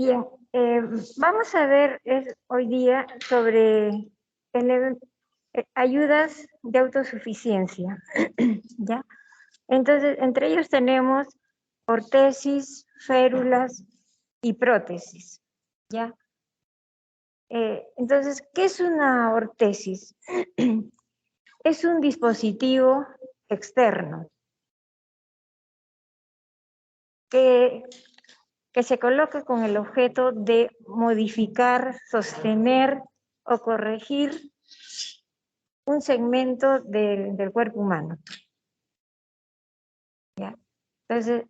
Bien, vamos a ver hoy día sobre ayudas de autosuficiencia, ¿ya? Entonces, entre ellos tenemos ortesis, férulas y prótesis, ¿ya? Entonces, ¿qué es una ortesis? Es un dispositivo externo que se coloca con el objeto de modificar, sostener o corregir un segmento del cuerpo humano. ¿Ya? Entonces,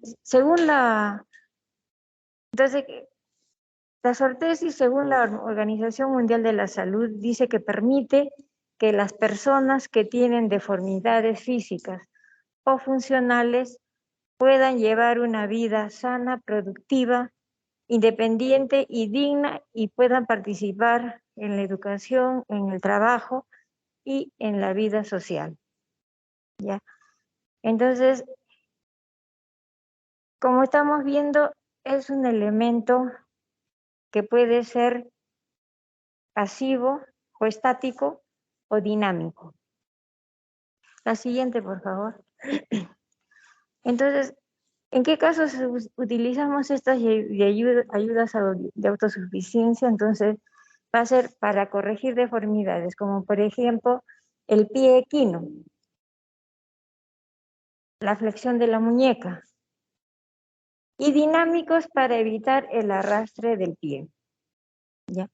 las ortesis, según la Organización Mundial de la Salud, dice que permite que las personas que tienen deformidades físicas o funcionales puedan llevar una vida sana, productiva, independiente y digna y puedan participar en la educación, en el trabajo y en la vida social. ¿Ya? Entonces, como estamos viendo, es un elemento que puede ser pasivo o estático o dinámico. La siguiente, por favor. Entonces, ¿en qué casos utilizamos estas ayudas de autosuficiencia? Entonces, va a ser para corregir deformidades, como por ejemplo, el pie equino, la flexión de la muñeca, y dinámicos para evitar el arrastre del pie. ¿Ya?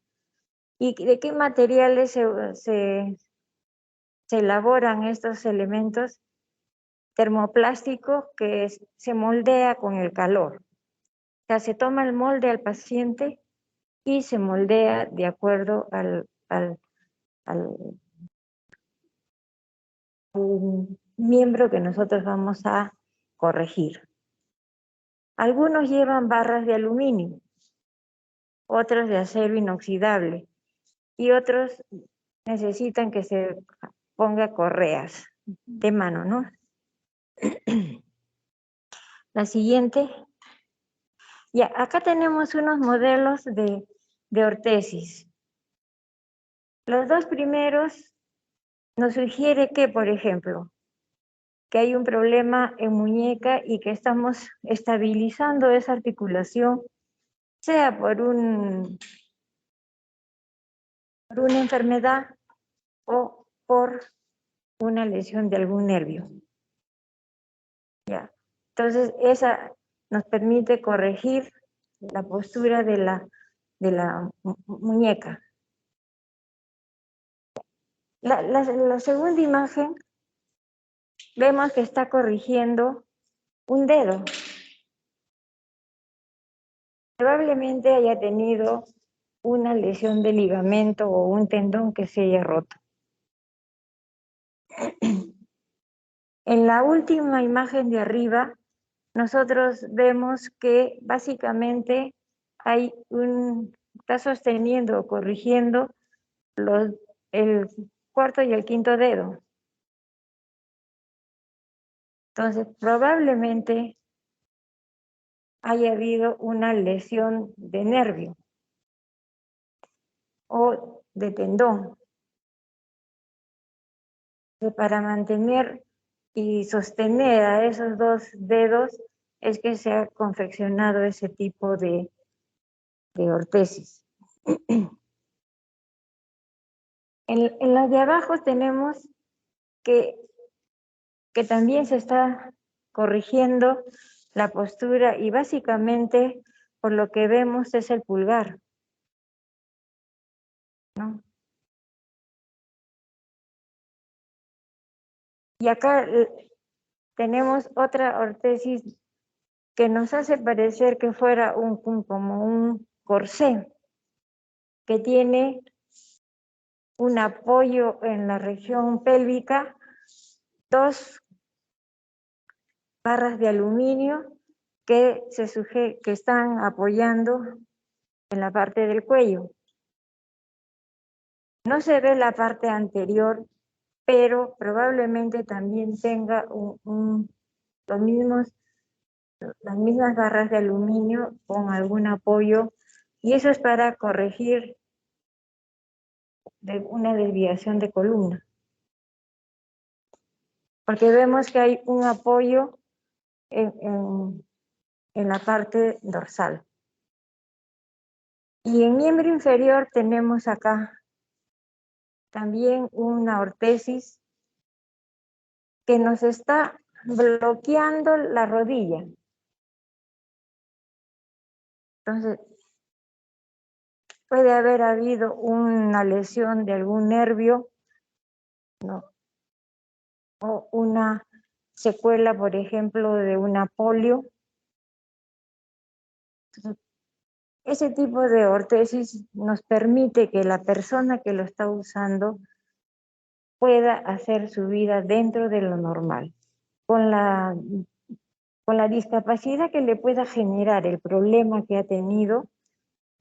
¿Y de qué materiales se elaboran estos elementos? Termoplástico que se moldea con el calor. O sea, se toma el molde al paciente y se moldea de acuerdo al miembro que nosotros vamos a corregir. Algunos llevan barras de aluminio, otros de acero inoxidable y otros necesitan que se ponga correas de mano, ¿no? La siguiente. Ya, acá tenemos unos modelos de ortesis. Los dos primeros nos sugiere que, por ejemplo, que hay un problema en muñeca y que estamos estabilizando esa articulación, sea por una enfermedad o por una lesión de algún nervio. ¿Ya? Entonces, esa nos permite corregir la postura de la muñeca. La segunda imagen, vemos que está corrigiendo un dedo. Probablemente haya tenido una lesión de ligamento o un tendón que se haya roto. En la última imagen de arriba, nosotros vemos que básicamente está sosteniendo o corrigiendo el cuarto y el quinto dedo. Entonces, probablemente haya habido una lesión de nervio o de tendón. Para mantener y sostener a esos dos dedos es que se ha confeccionado ese tipo de ortesis. En las de abajo tenemos que también se está corrigiendo la postura y básicamente por lo que vemos es el pulgar, ¿no? Y acá tenemos otra ortesis que nos hace parecer que fuera como un corsé que tiene un apoyo en la región pélvica, dos barras de aluminio que están apoyando en la parte del cuello. No se ve la parte anterior, pero probablemente también tenga las mismas barras de aluminio con algún apoyo Y eso es para corregir una desviación de columna. Porque vemos que hay un apoyo en la parte dorsal. Y en miembro inferior tenemos acá también una ortesis que nos está bloqueando la rodilla. Entonces, puede haber habido una lesión de algún nervio, ¿no? O una secuela, por ejemplo, de una polio. Entonces, ese tipo de ortesis nos permite que la persona que lo está usando pueda hacer su vida dentro de lo normal, con la discapacidad que le pueda generar el problema que ha tenido,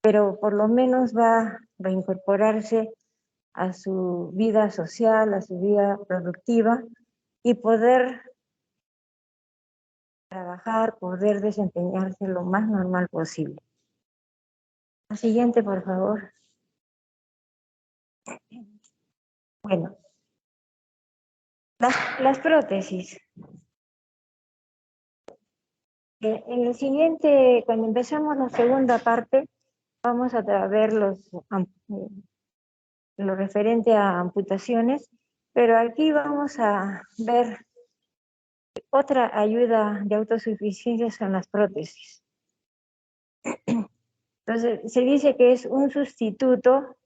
pero por lo menos va a reincorporarse a su vida social, a su vida productiva y poder trabajar, poder desempeñarse lo más normal posible. La siguiente, por favor. Bueno, las prótesis. En el siguiente, cuando empezamos la segunda parte, vamos a ver lo referente a amputaciones, pero aquí vamos a ver otra ayuda de autosuficiencia son las prótesis. Entonces, se dice que es un sustituto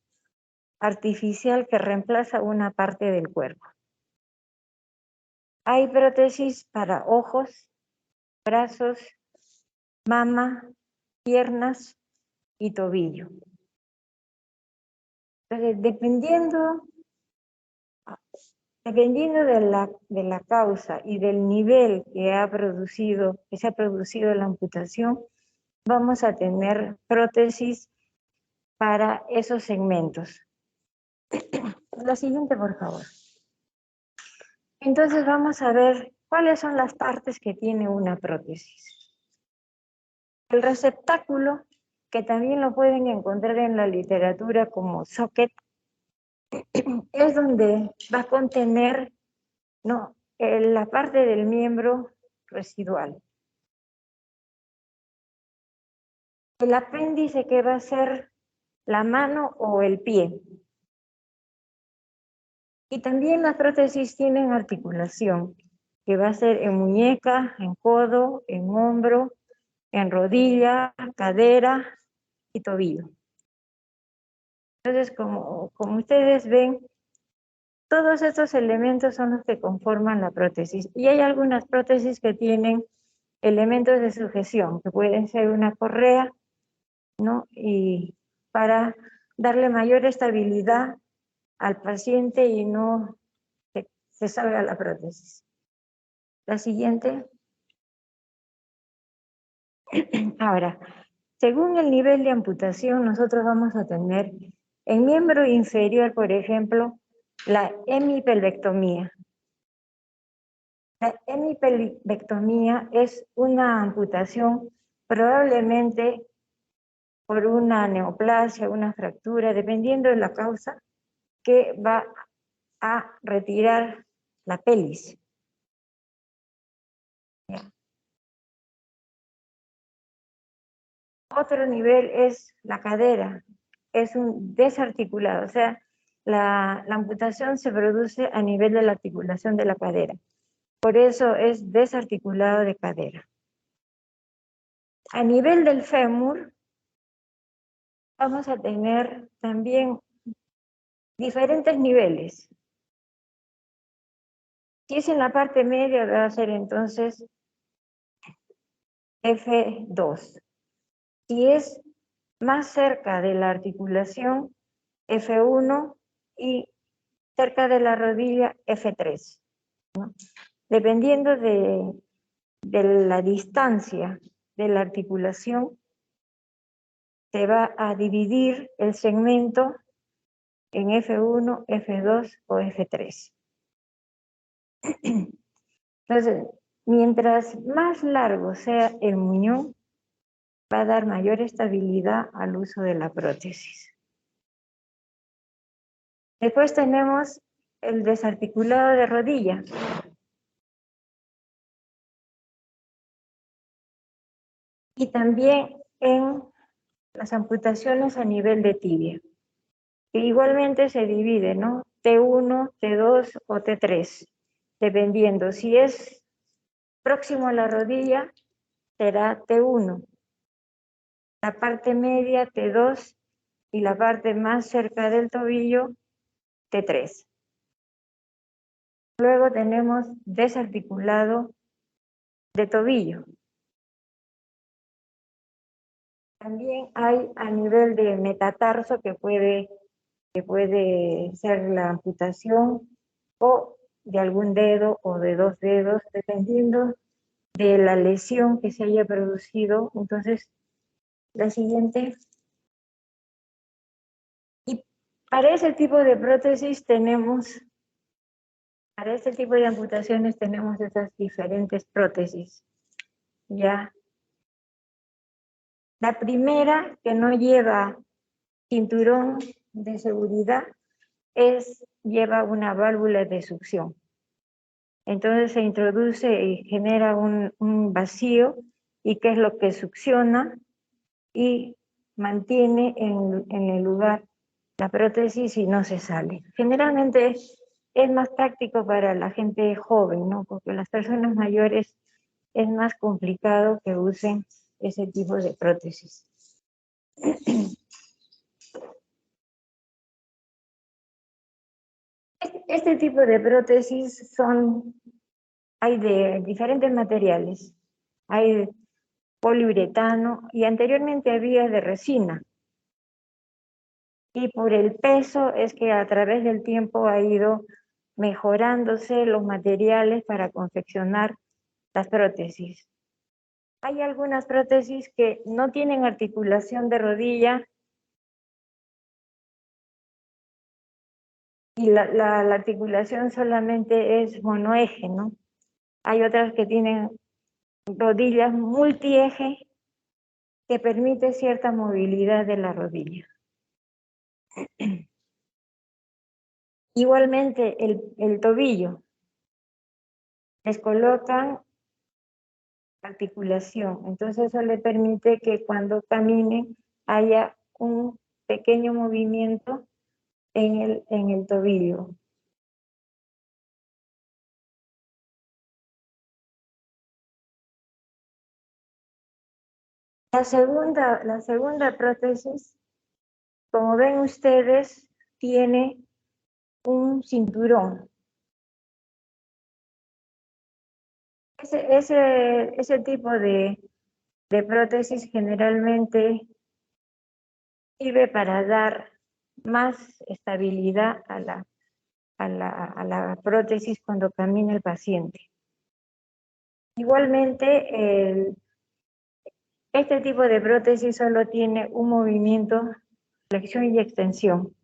artificial que reemplaza una parte del cuerpo. Hay prótesis para ojos, brazos, mama, piernas y tobillo. Entonces, dependiendo de la causa y del nivel que se ha producido la amputación, vamos a tener prótesis para esos segmentos. La siguiente, por favor. Entonces vamos a ver cuáles son las partes que tiene una prótesis. El receptáculo, que también lo pueden encontrar en la literatura como socket, es donde va a contener, ¿no?, la parte del miembro residual. El apéndice, que va a ser la mano o el pie. Y también las prótesis tienen articulación, que va a ser en muñeca, en codo, en hombro, en rodilla, cadera y tobillo. Entonces, como ustedes ven, todos estos elementos son los que conforman la prótesis. Y hay algunas prótesis que tienen elementos de sujeción, que pueden ser una correa, ¿no?, y para darle mayor estabilidad al paciente y no se salga la prótesis. La siguiente. Ahora, según el nivel de amputación, nosotros vamos a tener en miembro inferior, por ejemplo, la hemipelvectomía. La hemipelvectomía es una amputación probablemente por una neoplasia, una fractura, dependiendo de la causa, que va a retirar la pelvis. Otro nivel es la cadera, es un desarticulado, o sea, la amputación se produce a nivel de la articulación de la cadera. Por eso es desarticulado de cadera. A nivel del fémur, vamos a tener también diferentes niveles. Si es en la parte media, va a ser entonces F2. Si es más cerca de la articulación, F1, y cerca de la rodilla, F3, ¿no? Dependiendo de la distancia de la articulación, se va a dividir el segmento en F1, F2 o F3. Entonces, mientras más largo sea el muñón, va a dar mayor estabilidad al uso de la prótesis. Después tenemos el desarticulado de rodilla. Y también en las amputaciones a nivel de tibia, que igualmente se divide, ¿no? T1, T2 o T3, dependiendo. Si es próximo a la rodilla, será T1. La parte media, T2, y la parte más cerca del tobillo, T3. Luego tenemos desarticulado de tobillo. También hay a nivel de metatarso que puede ser la amputación o de algún dedo o de 2 dedos, dependiendo de la lesión que se haya producido. Entonces, la siguiente. Y para ese tipo de prótesis para este tipo de amputaciones tenemos esas diferentes prótesis. Ya. La primera, que no lleva cinturón de seguridad, lleva una válvula de succión. Entonces se introduce y genera un vacío, y que es lo que succiona y mantiene en el lugar la prótesis y no se sale. Generalmente es más práctico para la gente joven, ¿no? Porque las personas mayores es más complicado que usen ese tipo de prótesis. Este tipo de prótesis hay de diferentes materiales. Hay poliuretano y anteriormente había de resina. Y por el peso es que a través del tiempo ha ido mejorándose los materiales para confeccionar las prótesis. Hay algunas prótesis que no tienen articulación de rodilla y la articulación solamente es monoeje, ¿no? Hay otras que tienen rodillas multieje que permite cierta movilidad de la rodilla. Igualmente el tobillo. Les colocan articulación, entonces eso le permite que cuando caminen haya un pequeño movimiento en el tobillo. La segunda prótesis, como ven ustedes, tiene un cinturón. Ese tipo de prótesis generalmente sirve para dar más estabilidad a la prótesis cuando camina el paciente. Igualmente, este tipo de prótesis solo tiene un movimiento, flexión y extensión.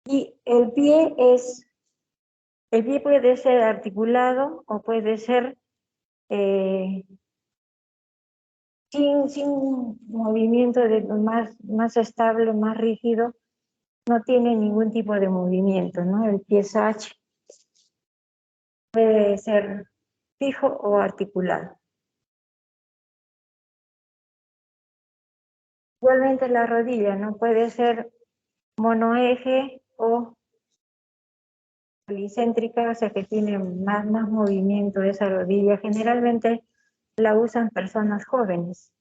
Y el pie puede ser articulado o puede ser sin movimiento más estable, más rígido. No tiene ningún tipo de movimiento, ¿no? El pie Sach puede ser fijo o articulado. Igualmente la rodilla, ¿no? Puede ser monoeje o policéntrica, o sea que tiene más movimiento esa rodilla. Generalmente la usan personas jóvenes.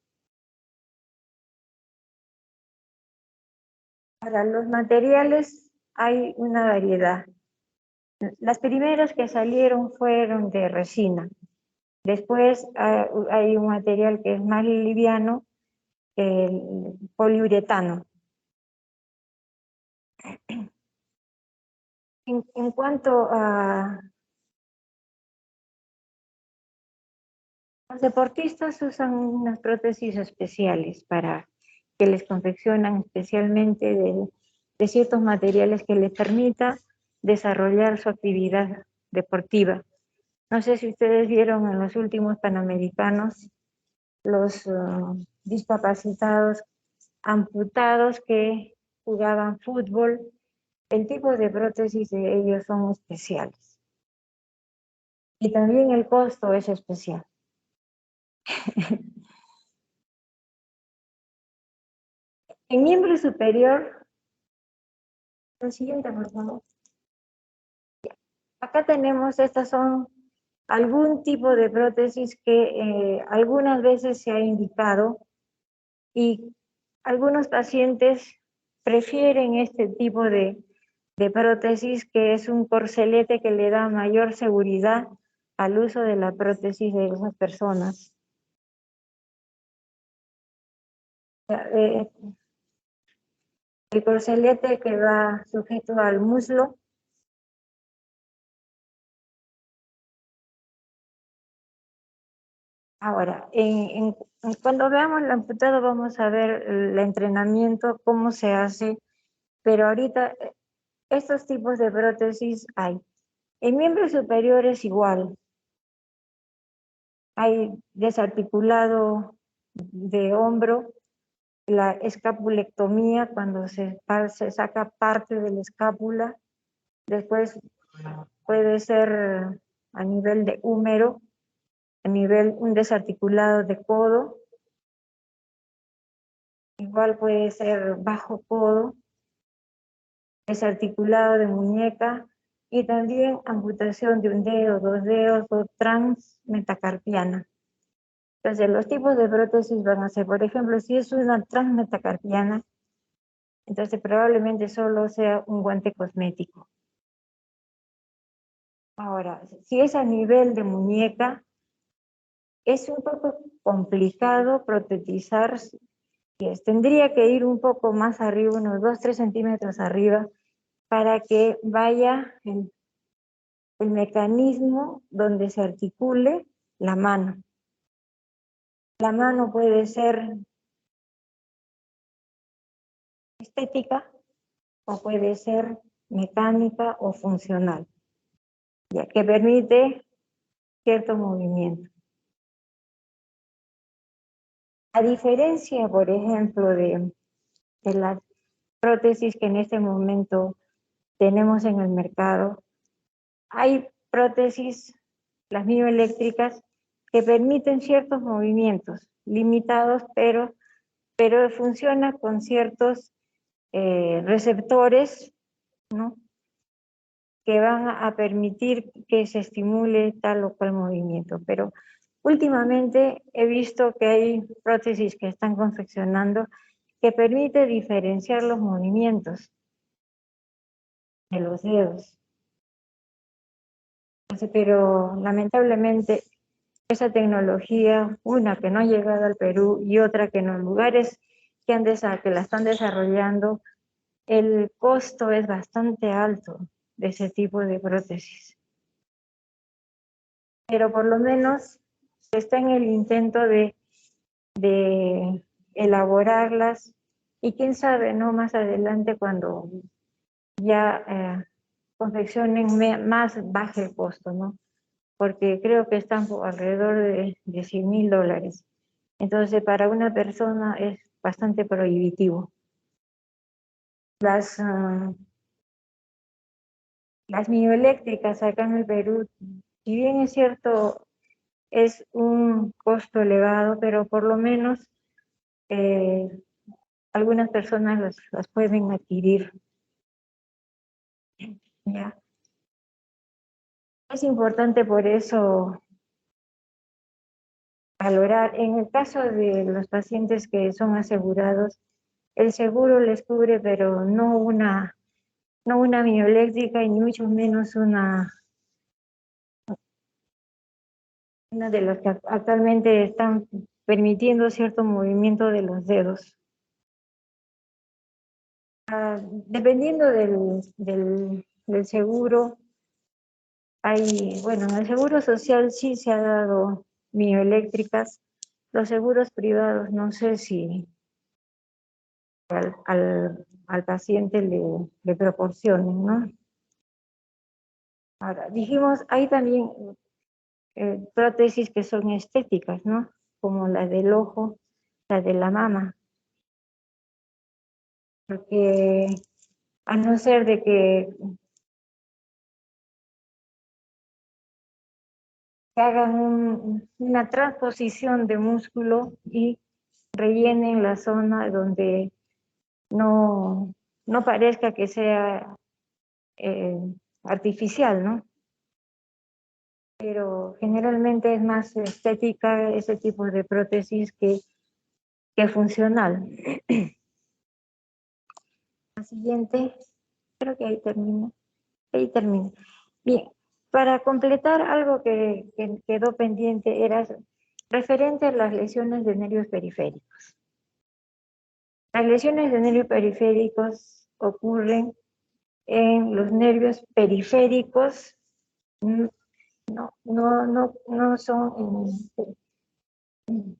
Para los materiales hay una variedad. Las primeras que salieron fueron de resina. Después hay un material que es más liviano, el poliuretano. En cuanto a los deportistas, usan unas prótesis especiales que les confeccionan especialmente de ciertos materiales que les permita desarrollar su actividad deportiva. No sé si ustedes vieron en los últimos Panamericanos los discapacitados amputados que jugaban fútbol. El tipo de prótesis de ellos son especiales. Y también el costo es especial. En miembro superior, lo siguiente, por favor. Acá tenemos, estas son algún tipo de prótesis que algunas veces se ha indicado y algunos pacientes prefieren este tipo de prótesis, que es un corcelete que le da mayor seguridad al uso de la prótesis de esas personas. Eh, el corcelete que va sujeto al muslo. Ahora, cuando veamos el amputado vamos a ver el entrenamiento, cómo se hace, pero ahorita estos tipos de prótesis hay. En miembros superiores igual, hay desarticulado de hombro, la escapulectomía cuando se saca parte de la escápula, después puede ser a nivel de húmero, a nivel un desarticulado de codo, igual puede ser bajo codo, desarticulado de muñeca y también amputación de un dedo, dos dedos o transmetacarpiana. Entonces, los tipos de prótesis van a ser, por ejemplo, si es una transmetacarpiana, entonces probablemente solo sea un guante cosmético. Ahora, si es a nivel de muñeca, es un poco complicado protetizar. Tendría que ir un poco más arriba, unos 2-3 centímetros arriba, para que vaya el mecanismo donde se articule la mano. La mano puede ser estética o puede ser mecánica o funcional, ya que permite cierto movimiento. A diferencia, por ejemplo, de las prótesis que en este momento tenemos en el mercado, hay prótesis, las mioeléctricas, que permiten ciertos movimientos limitados, pero funciona con ciertos receptores, ¿no?, que van a permitir que se estimule tal o cual movimiento. Pero últimamente he visto que hay prótesis que están confeccionando que permite diferenciar los movimientos de los dedos. Pero lamentablemente esa tecnología, una que no ha llegado al Perú y otra que en los lugares que la están desarrollando, el costo es bastante alto de ese tipo de prótesis. Pero por lo menos está en el intento de elaborarlas y quién sabe, ¿no?, más adelante cuando ya confeccionen más baje el costo, ¿no? Porque creo que están por alrededor de $100,000. Entonces, para una persona es bastante prohibitivo. Las mioeléctricas acá en el Perú, si bien es cierto, es un costo elevado, pero por lo menos eh, algunas personas las pueden adquirir. ¿Ya? Es importante por eso valorar, en el caso de los pacientes que son asegurados, el seguro les cubre, pero no una mioeléctrica y ni mucho menos una de las que actualmente están permitiendo cierto movimiento de los dedos. Dependiendo del seguro, bueno, en el seguro social sí se ha dado mioeléctricas, los seguros privados no sé si al paciente le proporcionen, ¿no? Ahora, dijimos, hay también prótesis que son estéticas, ¿no? Como la del ojo, la de la mama. Porque a no ser de que hagan una transposición de músculo y rellenen la zona donde no, no parezca que sea eh, artificial, ¿no? Pero generalmente es más estética ese tipo de prótesis que funcional. La siguiente, creo que ahí termina. Ahí termina. Bien, para completar algo que quedó pendiente era referente a las lesiones de nervios periféricos. Las lesiones de nervios periféricos ocurren en los nervios periféricos, no son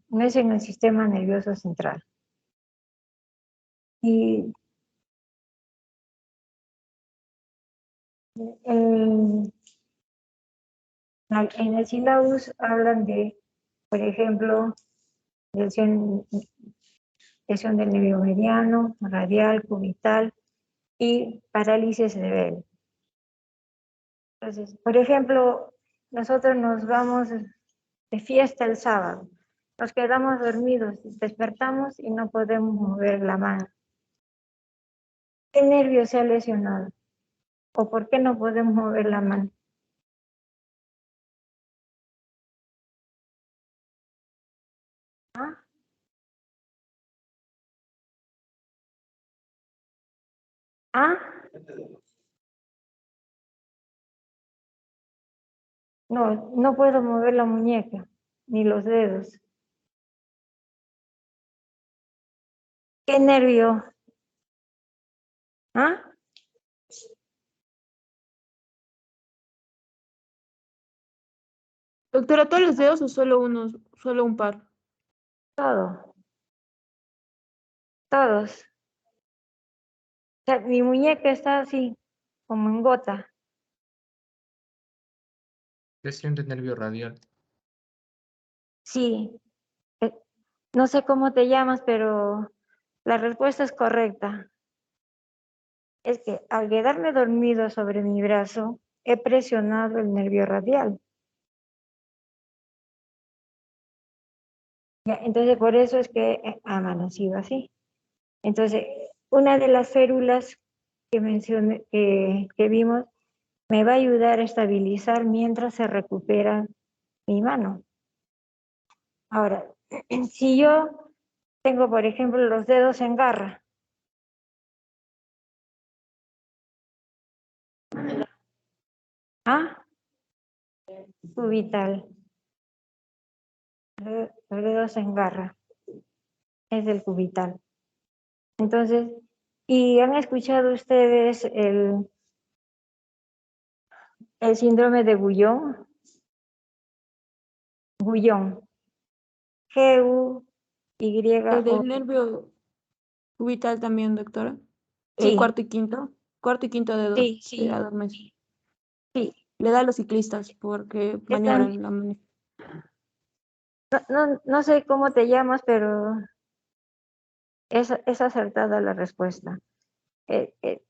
no es en el sistema nervioso central. Y en, en el syllabus hablan de, por ejemplo, lesión, lesión del nervio mediano, radial, cubital y parálisis de Bell. Entonces, por ejemplo, nosotros nos vamos de fiesta el sábado, nos quedamos dormidos, despertamos y no podemos mover la mano. ¿Qué nervio se ha lesionado? ¿O por qué no podemos mover la mano? ¿Ah? ¿Ah? No, no puedo mover la muñeca, ni los dedos. ¿Qué nervio? ¿Ah? Doctora, ¿todos los dedos o solo unos, solo un par? Todo, todos. O sea, mi muñeca está así, como en gota. Lesión de nervio radial. Sí, eh, no sé cómo te llamas, pero la respuesta es correcta. Es que al quedarme dormido sobre mi brazo, he presionado el nervio radial. Ya, entonces, por eso es que he amanecido así. Entonces, una de las férulas que mencioné, que vimos, me va a ayudar a estabilizar mientras se recupera mi mano. Ahora, si yo tengo, por ejemplo, los dedos en garra, ¿ah? Cubital, los dedos en garra, es el cubital. Entonces, ¿y han escuchado ustedes el síndrome de Guillain? Guillain, El G-U-Y-O. del nervio cubital también, doctora. Sí, Cuarto y quinto dedo sí, se sí, adormece. sí. Le da a los ciclistas porque Están, maniobran la mano. no sé cómo te llamas, pero es acertada la respuesta. Eh, eh,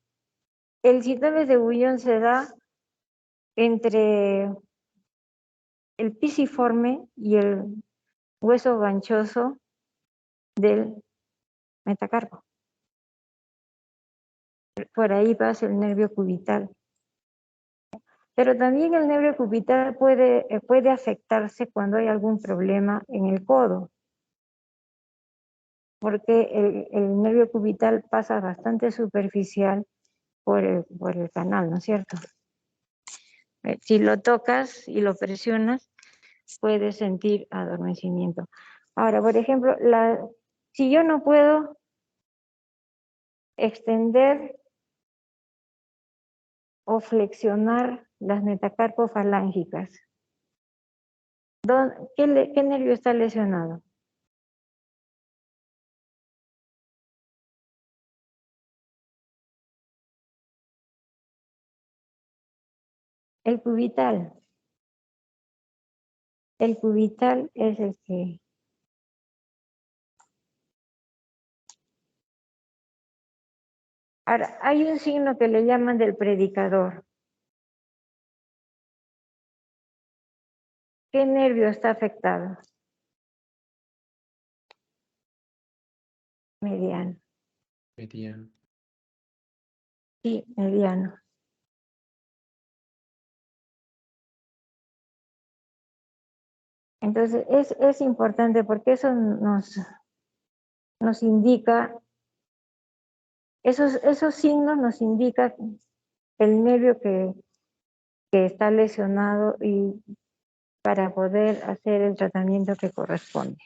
el síndrome de Guillain se da entre el pisiforme y el hueso ganchoso del metacarpo. Por ahí pasa el nervio cubital. Pero también el nervio cubital puede afectarse cuando hay algún problema en el codo, porque el nervio cubital pasa bastante superficial por el canal, ¿no es cierto? Si lo tocas y lo presionas, puedes sentir adormecimiento. Ahora, por ejemplo, si yo no puedo extender o flexionar las metacarpofalángicas, ¿qué nervio está lesionado? El cubital. El cubital es el que... Ahora, hay un signo que le llaman del predicador. ¿Qué nervio está afectado? Mediano. Mediano. Sí, mediano. Entonces, es importante porque eso nos indica, esos signos nos indican el nervio que está lesionado y para poder hacer el tratamiento que corresponde.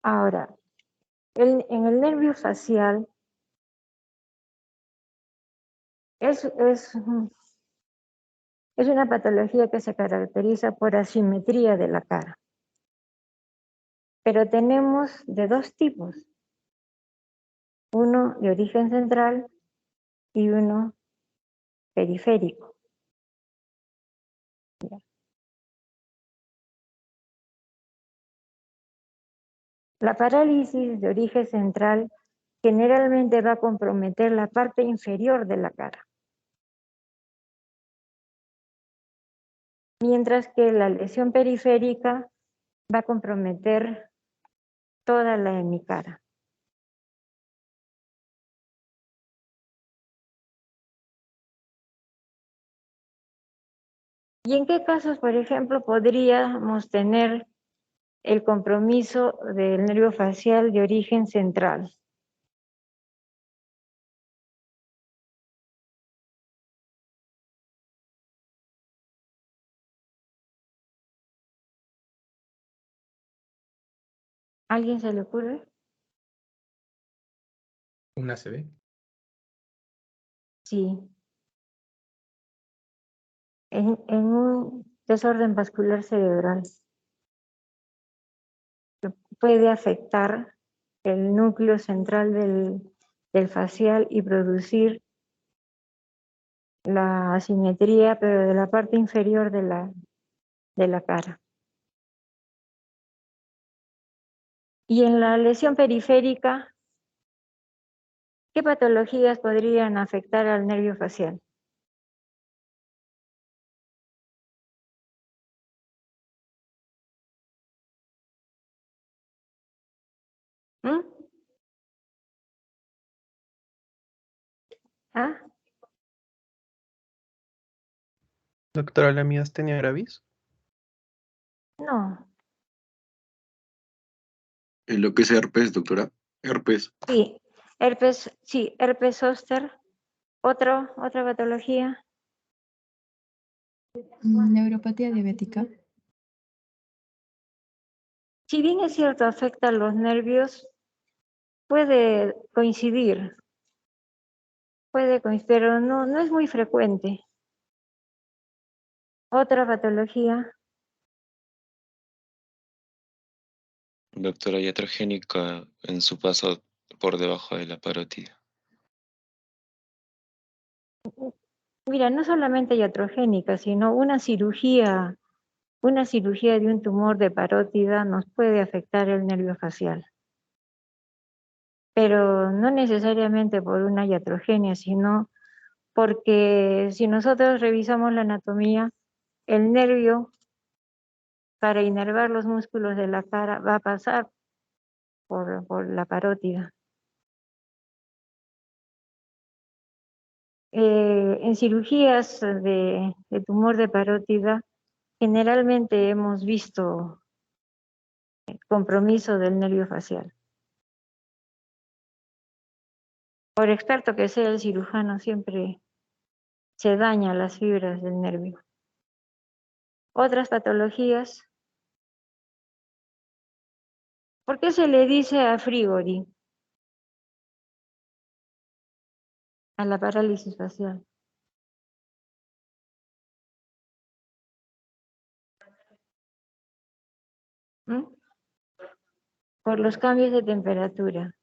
Ahora, en el nervio facial es una patología que se caracteriza por asimetría de la cara. Pero tenemos de dos tipos. Uno de origen central y uno periférico. La parálisis de origen central generalmente va a comprometer la parte inferior de la cara. Mientras que la lesión periférica va a comprometer toda la hemicara. ¿Y en qué casos, por ejemplo, podríamos tener el compromiso del nervio facial de origen central? ¿Alguien se le ocurre? ¿Un ACV? Sí. En un desorden vascular cerebral que puede afectar el núcleo central del facial y producir la asimetría, pero de la parte inferior de la cara. Y en la lesión periférica, ¿qué patologías podrían afectar al nervio facial? ¿Mm? ¿Ah? Doctora, ¿la miastenia gravis? No. En lo que es herpes, doctora. Herpes. Sí, herpes zóster. Otra patología. Neuropatía diabética. Si bien es cierto, afecta a los nervios, puede coincidir, pero no es muy frecuente. Otra patología. Doctora, iatrogénica en su paso por debajo de la parótida. Mira, no solamente iatrogénica, sino una cirugía de un tumor de parótida nos puede afectar el nervio facial. Pero no necesariamente por una iatrogenia, sino porque si nosotros revisamos la anatomía, el nervio para inervar los músculos de la cara va a pasar por la parótida. En cirugías de tumor de parótida, generalmente hemos visto compromiso del nervio facial. Por experto que sea el cirujano, siempre se dañan las fibras del nervio. Otras patologías. ¿Por qué se le dice a frigori? A la parálisis facial. ¿Mm? Por los cambios de temperatura.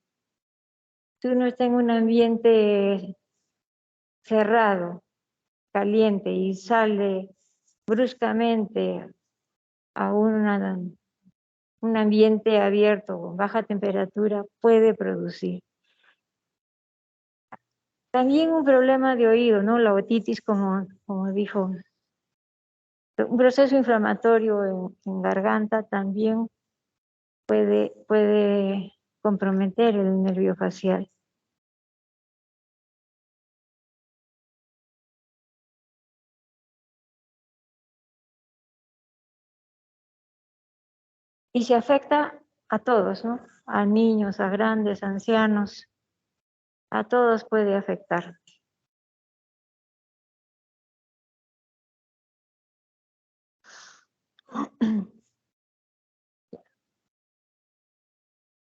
Si uno está en un ambiente cerrado, caliente, y sale bruscamente a un ambiente abierto con baja temperatura, puede producir. También un problema de oído, ¿no? La otitis, como dijo. Un proceso inflamatorio en garganta también puede comprometer el nervio facial. Y se afecta a todos, ¿no? A niños, a grandes, ancianos, a todos puede afectar.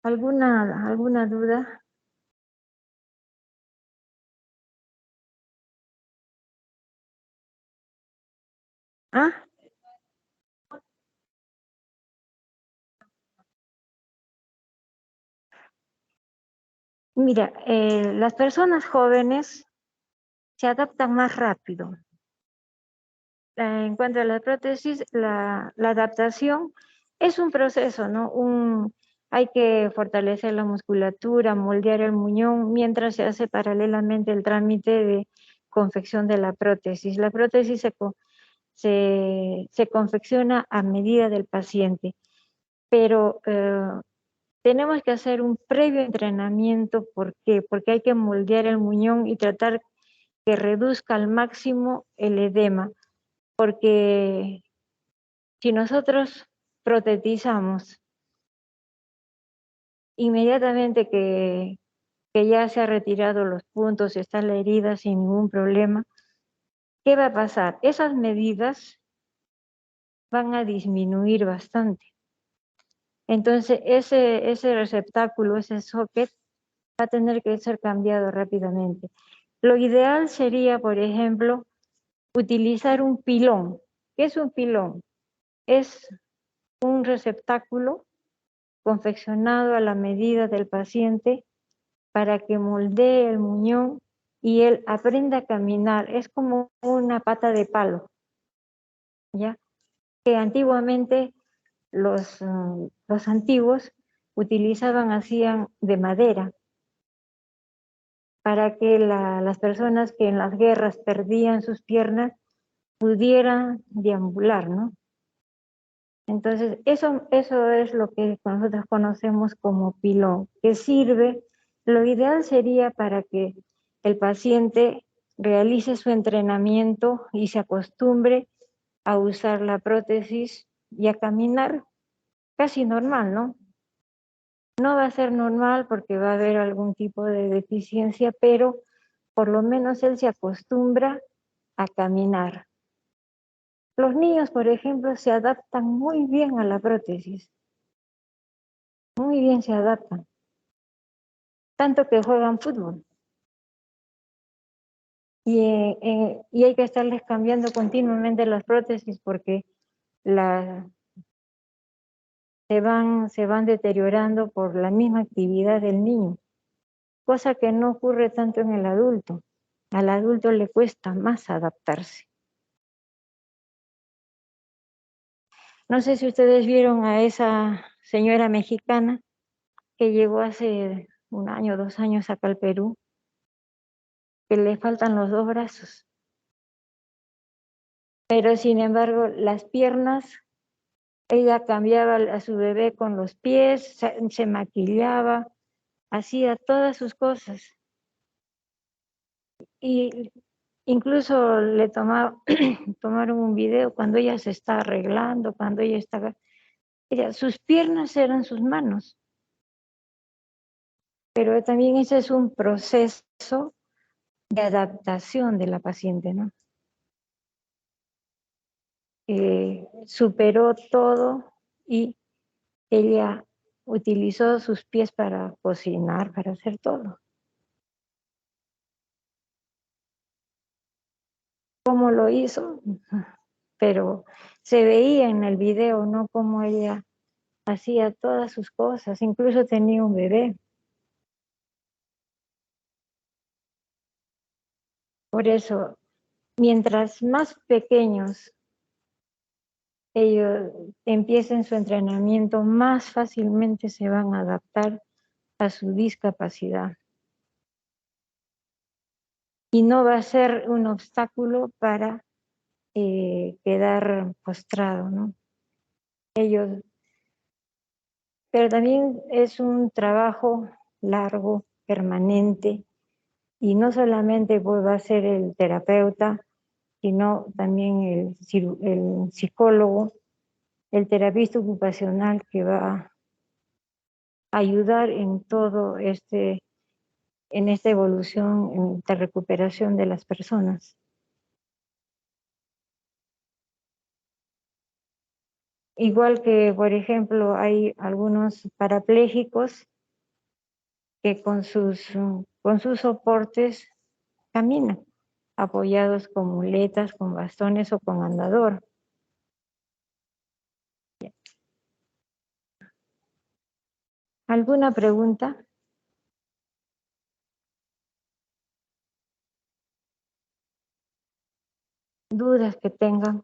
¿Alguna duda? ¿Ah? Mira, las personas jóvenes se adaptan más rápido. En cuanto a la prótesis, la adaptación es un proceso, ¿no? Hay que fortalecer la musculatura, moldear el muñón, mientras se hace paralelamente el trámite de confección de la prótesis. La prótesis se confecciona a medida del paciente, pero tenemos que hacer un previo entrenamiento. ¿Por qué? Porque hay que moldear el muñón y tratar que reduzca al máximo el edema, porque si nosotros protetizamos inmediatamente que ya se ha retirado los puntos, está la herida sin ningún problema, ¿qué va a pasar? Esas medidas van a disminuir bastante. Entonces, ese receptáculo, ese socket, va a tener que ser cambiado rápidamente. Lo ideal sería, por ejemplo, utilizar un pilón. ¿Qué es un pilón? Es un receptáculo confeccionado a la medida del paciente para que moldee el muñón y él aprenda a caminar. Es como una pata de palo, ¿ya? Que antiguamente los antiguos hacían de madera, para que las personas que en las guerras perdían sus piernas pudieran deambular, ¿no? Entonces, eso es lo que nosotros conocemos como pilón, que sirve. Lo ideal sería para que el paciente realice su entrenamiento y se acostumbre a usar la prótesis y a caminar casi normal, ¿no? No va a ser normal porque va a haber algún tipo de deficiencia, pero por lo menos él se acostumbra a caminar. Los niños, por ejemplo, se adaptan muy bien a la prótesis. Muy bien se adaptan. Tanto que juegan fútbol. Y hay que estarles cambiando continuamente las prótesis porque se van deteriorando por la misma actividad del niño. Cosa que no ocurre tanto en el adulto. Al adulto le cuesta más adaptarse. No sé si ustedes vieron a esa señora mexicana que llegó hace 1 año, 2 años acá al Perú, que le faltan los 2 brazos. Pero sin embargo, las piernas, ella cambiaba a su bebé con los pies, se maquillaba, hacía todas sus cosas. Y incluso le tomaron un video cuando ella se está arreglando, cuando ella estaba... sus piernas eran sus manos. Pero también ese es un proceso de adaptación de la paciente, ¿no? Superó todo y ella utilizó sus pies para cocinar, para hacer todo. ¿Cómo lo hizo? Pero se veía en el video, ¿no? Cómo ella hacía todas sus cosas, incluso tenía un bebé. Por eso, mientras más pequeños ellos empiecen su entrenamiento, más fácilmente se van a adaptar a su discapacidad. Y no va a ser un obstáculo para quedar postrado, ¿no? Pero también es un trabajo largo, permanente, y no solamente pues, va a ser el terapeuta, sino también el psicólogo, el terapista ocupacional que va a ayudar en todo en esta evolución de recuperación de las personas. Igual que, por ejemplo, hay algunos parapléjicos que con sus soportes caminan, apoyados con muletas, con bastones o con andador. ¿Alguna pregunta? ¿Dudas que tengan?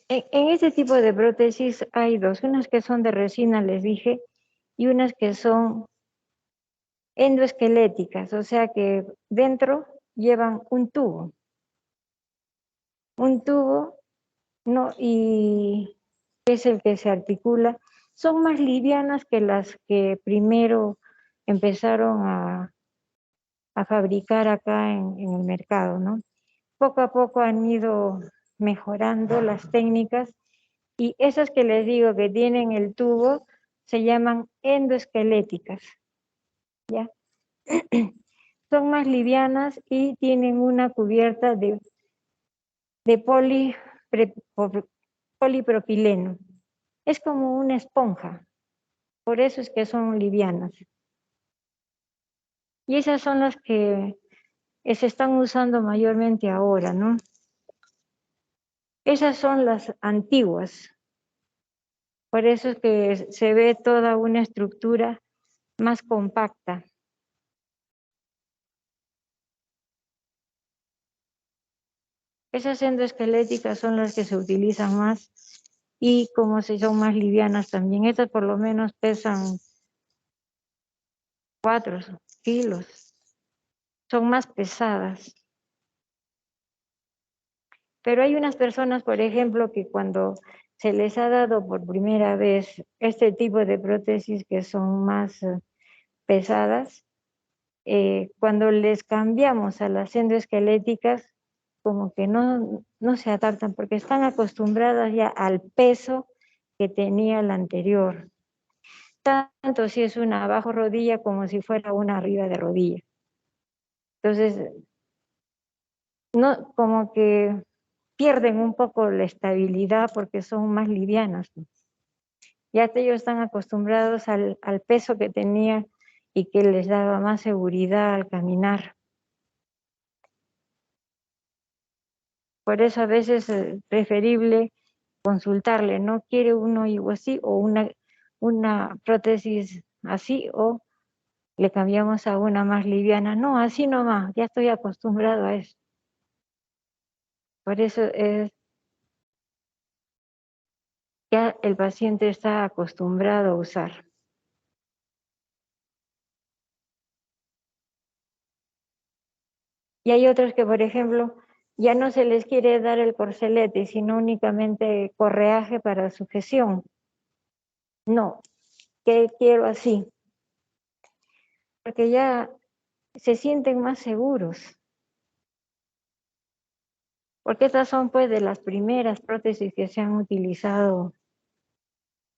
En este tipo de prótesis hay dos, unas que son de resina, les dije, y unas que son endoesqueléticas, o sea que dentro llevan un tubo, ¿no? Y es el que se articula. Son más livianas que las que primero empezaron a fabricar acá en el mercado, ¿no? Poco a poco han ido mejorando las técnicas y esas que les digo que tienen el tubo se llaman endoesqueléticas, ¿ya? Son más livianas y tienen una cubierta de polipropileno. Es como una esponja, por eso es que son livianas. Y esas son las que se están usando mayormente ahora, ¿no? Esas son las antiguas. Por eso es que se ve toda una estructura más compacta. Esas endoesqueléticas son las que se utilizan más y como si son más livianas también. Estas por lo menos pesan 4 kilos. Son más pesadas. Pero hay unas personas, por ejemplo, que cuando se les ha dado por primera vez este tipo de prótesis que son más pesadas, cuando les cambiamos a las endoesqueléticas, como que no se adaptan porque están acostumbradas ya al peso que tenía la anterior. Tanto si es una abajo rodilla como si fuera una arriba de rodilla. Entonces, no, como que pierden un poco la estabilidad porque son más livianas. Ya ellos están acostumbrados al peso que tenía y que les daba más seguridad al caminar. Por eso a veces es preferible consultarle, ¿no? ¿Quiere uno igual así o una prótesis así o le cambiamos a una más liviana? No, así nomás, ya estoy acostumbrado a eso. Por eso ya el paciente está acostumbrado a usar. Y hay otros que, por ejemplo, ya no se les quiere dar el corcelete, sino únicamente correaje para sujeción. No, que quiero así. Porque ya se sienten más seguros. Porque estas son pues de las primeras prótesis que se han utilizado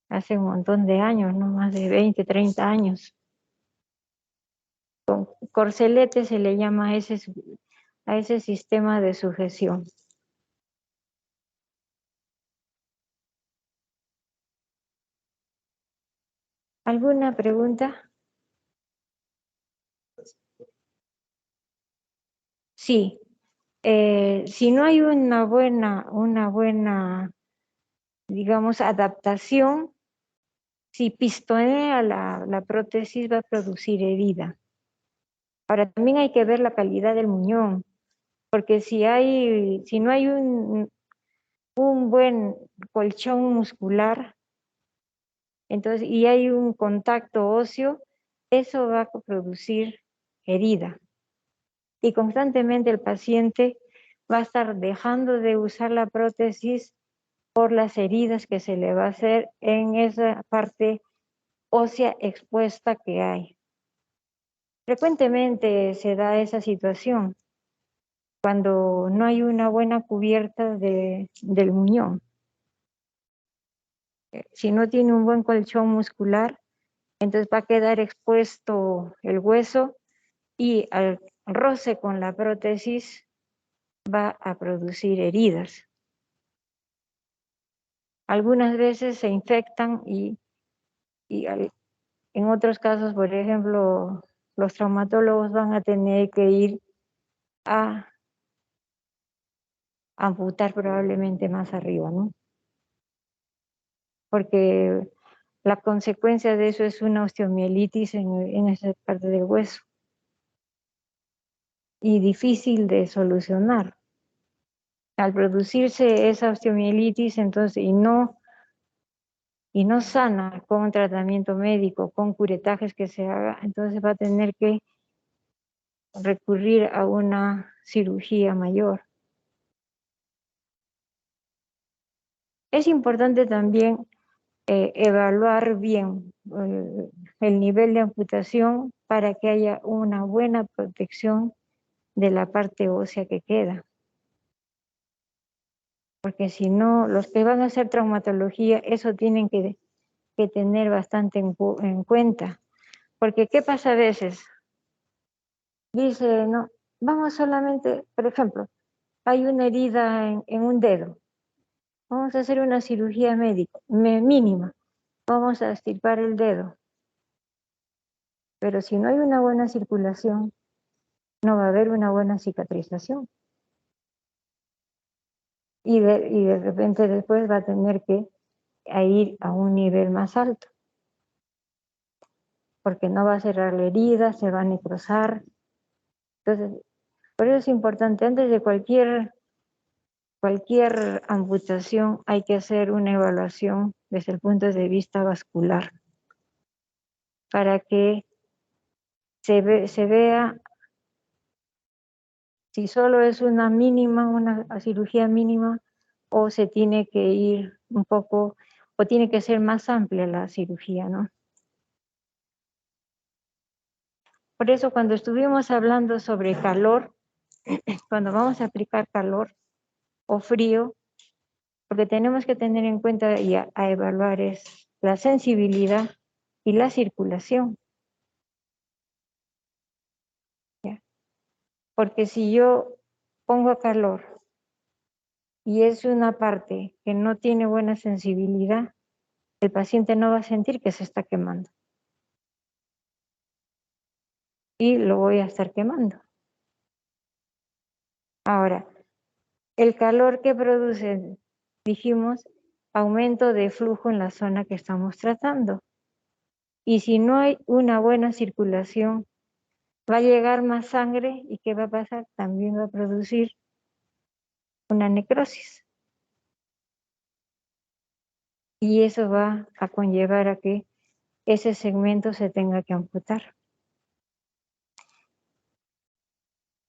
hace un montón de años, no más de 20, 30 años. Con corcelete se le llama a ese sistema de sujeción. ¿Alguna pregunta? Sí. Si no hay una buena, digamos, adaptación, si pistonea la prótesis va a producir herida. Ahora también hay que ver la calidad del muñón, porque si no hay un buen colchón muscular, entonces, y hay un contacto óseo, eso va a producir herida. Y constantemente el paciente va a estar dejando de usar la prótesis por las heridas que se le va a hacer en esa parte ósea expuesta que hay. Frecuentemente se da esa situación cuando no hay una buena cubierta del muñón. Si no tiene un buen colchón muscular, entonces va a quedar expuesto el hueso y al roce con la prótesis va a producir heridas. Algunas veces se infectan y en otros casos, por ejemplo, los traumatólogos van a tener que ir a amputar probablemente más arriba, ¿no? Porque la consecuencia de eso es una osteomielitis en esa parte del hueso y difícil de solucionar. Al producirse esa osteomielitis, entonces, y no sana con un tratamiento médico, con curetajes que se haga, entonces va a tener que recurrir a una cirugía mayor. Es importante también evaluar bien el nivel de amputación para que haya una buena protección de la parte ósea que queda. Porque si no, los que van a hacer traumatología, eso tienen que tener bastante en cuenta. Porque ¿qué pasa a veces? Dice, no, vamos solamente, por ejemplo, hay una herida en un dedo. Vamos a hacer una cirugía médica mínima. Vamos a extirpar el dedo. Pero si no hay una buena circulación, no va a haber una buena cicatrización. Y de repente después va a tener que ir a un nivel más alto. Porque no va a cerrar la herida, se va a necrosar. Entonces, por eso es importante, antes de cualquier amputación hay que hacer una evaluación desde el punto de vista vascular para que se vea si solo es una cirugía mínima o se tiene que ir un poco, o tiene que ser más amplia la cirugía, ¿no? Por eso cuando estuvimos hablando sobre calor, cuando vamos a aplicar calor o frío, porque tenemos que tener en cuenta y a evaluar es la sensibilidad y la circulación. ¿Ya? Porque si yo pongo calor y es una parte que no tiene buena sensibilidad, el paciente no va a sentir que se está quemando. Y lo voy a estar quemando. Ahora, el calor que produce, dijimos, aumento de flujo en la zona que estamos tratando. Y si no hay una buena circulación, va a llegar más sangre y ¿qué va a pasar? También va a producir una necrosis. Y eso va a conllevar a que ese segmento se tenga que amputar.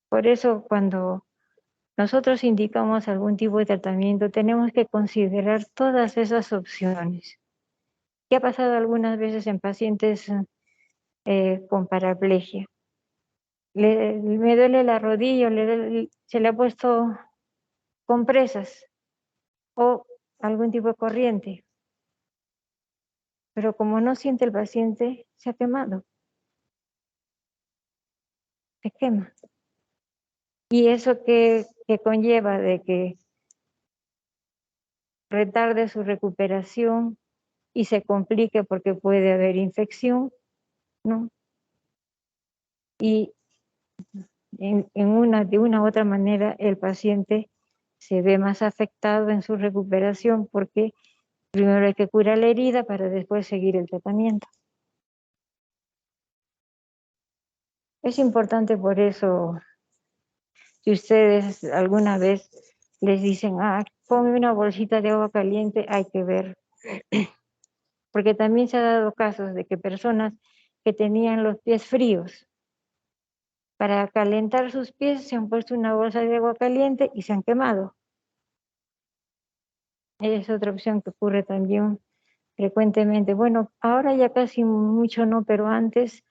Por eso cuando nosotros indicamos algún tipo de tratamiento, tenemos que considerar todas esas opciones. ¿Qué ha pasado algunas veces en pacientes con paraplegia? Me duele la rodilla, se le ha puesto compresas o algún tipo de corriente. Pero como no siente el paciente, se ha quemado. Se quema. Y eso que conlleva de que retarde su recuperación y se complique porque puede haber infección, ¿no? Y de una u otra manera el paciente se ve más afectado en su recuperación porque primero hay que curar la herida para después seguir el tratamiento. Es importante por eso, si ustedes alguna vez les dicen, ponme una bolsita de agua caliente, hay que ver. Porque también se ha dado casos de que personas que tenían los pies fríos, para calentar sus pies se han puesto una bolsa de agua caliente y se han quemado. Es otra opción que ocurre también frecuentemente. Bueno, ahora ya casi mucho no, pero antes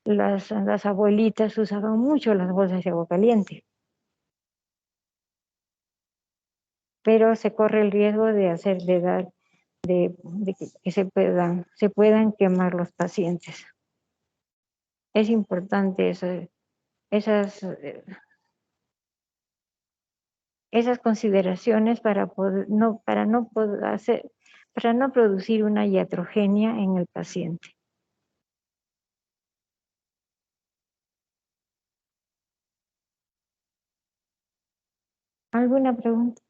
las abuelitas usaban mucho las bolsas de agua caliente. Pero se corre el riesgo de que se puedan quemar los pacientes. Es importante esas consideraciones para no producir una iatrogenia en el paciente. ¿Alguna pregunta?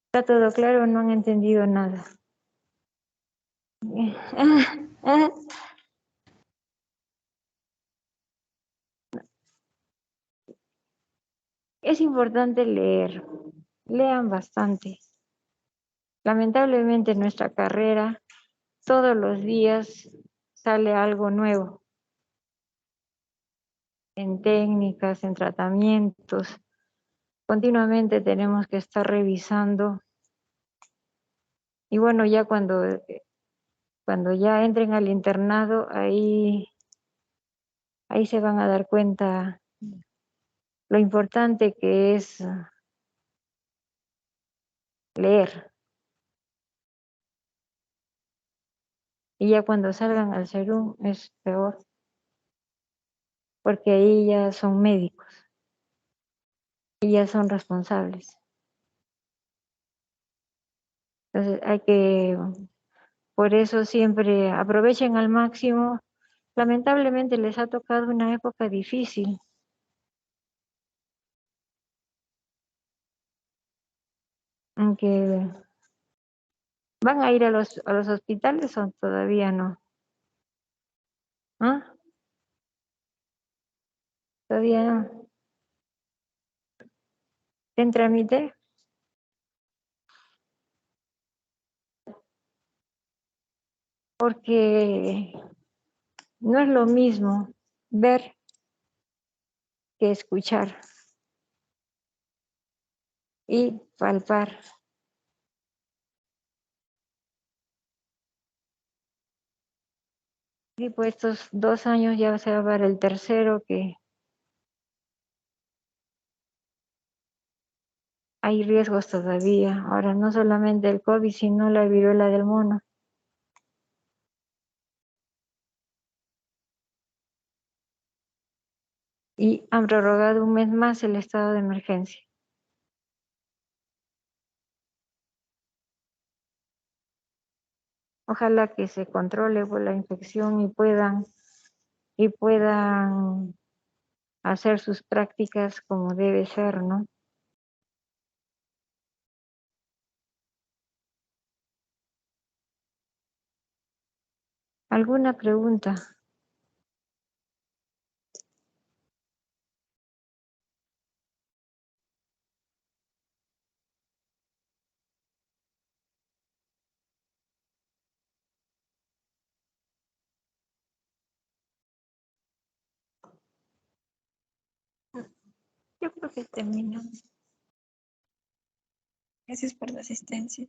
¿Está todo claro o no han entendido nada? Es importante leer, lean bastante. Lamentablemente en nuestra carrera todos los días sale algo nuevo. En técnicas, en tratamientos, continuamente tenemos que estar revisando. Y bueno, ya cuando ya entren al internado, ahí se van a dar cuenta lo importante que es leer. Y ya cuando salgan al SERUM es peor, porque ahí ya son médicos y ya son responsables. Entonces por eso siempre aprovechen al máximo. Lamentablemente les ha tocado una época difícil. Aunque van a ir a los hospitales o todavía no. ¿Ah? Todavía no. ¿En trámite? Porque no es lo mismo ver que escuchar y palpar. Y pues estos 2 años ya se va a ver el tercero, que hay riesgos todavía. Ahora no solamente el COVID, sino la viruela del mono. Y han prorrogado 1 mes más el estado de emergencia. Ojalá que se controle la infección y puedan hacer sus prácticas como debe ser, ¿no? ¿Alguna pregunta? Yo creo que terminamos. Gracias por la asistencia.